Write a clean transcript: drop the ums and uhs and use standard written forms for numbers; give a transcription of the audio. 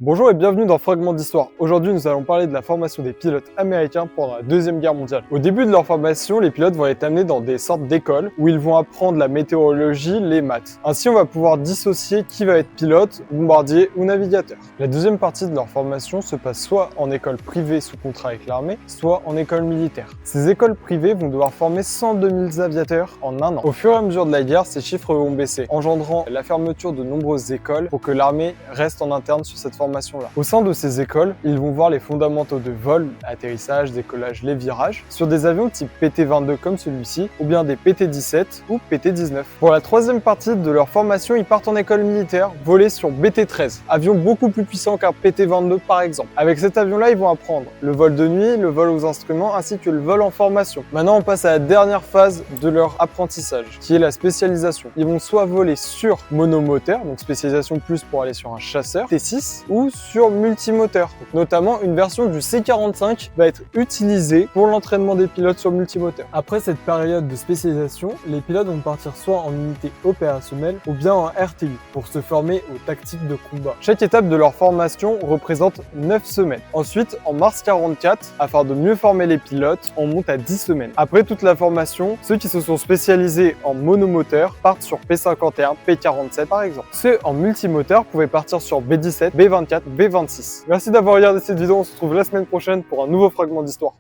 Bonjour et bienvenue dans Fragment d'Histoire. Aujourd'hui, nous allons parler de la formation des pilotes américains pendant la Deuxième Guerre mondiale. Au début de leur formation, les pilotes vont être amenés dans des sortes d'écoles où ils vont apprendre la météorologie, les maths. Ainsi, on va pouvoir dissocier qui va être pilote, bombardier ou navigateur. La deuxième partie de leur formation se passe soit en école privée sous contrat avec l'armée, soit en école militaire. Ces écoles privées vont devoir former 102 000 aviateurs en un an. Au fur et à mesure de la guerre, ces chiffres vont baisser, engendrant la fermeture de nombreuses écoles pour que l'armée reste en interne sur cette formation. Au sein de ces écoles, ils vont voir les fondamentaux de vol, atterrissage, décollage, les virages, sur des avions type PT-22 comme celui-ci, ou bien des PT-17 ou PT-19. Pour la troisième partie de leur formation, ils partent en école militaire, voler sur BT-13, avion beaucoup plus puissant qu'un PT-22 par exemple. Avec cet avion-là, ils vont apprendre le vol de nuit, le vol aux instruments, ainsi que le vol en formation. Maintenant, on passe à la dernière phase de leur apprentissage, qui est la spécialisation. Ils vont soit voler sur monomoteur, donc spécialisation plus pour aller sur un chasseur, T6, ou sur multimoteur. Donc, notamment, une version du C-45 va être utilisée pour l'entraînement des pilotes sur multimoteur. Après cette période de spécialisation, les pilotes vont partir soit en unité opérationnelle ou bien en RTU pour se former aux tactiques de combat. Chaque étape de leur formation représente 9 semaines. Ensuite, en mars 44, afin de mieux former les pilotes, on monte à 10 semaines. Après toute la formation, ceux qui se sont spécialisés en monomoteur partent sur P51, P47 par exemple. Ceux en multimoteur pouvaient partir sur B17, B24, B26. Merci d'avoir regardé cette vidéo, on se retrouve la semaine prochaine pour un nouveau fragment d'histoire.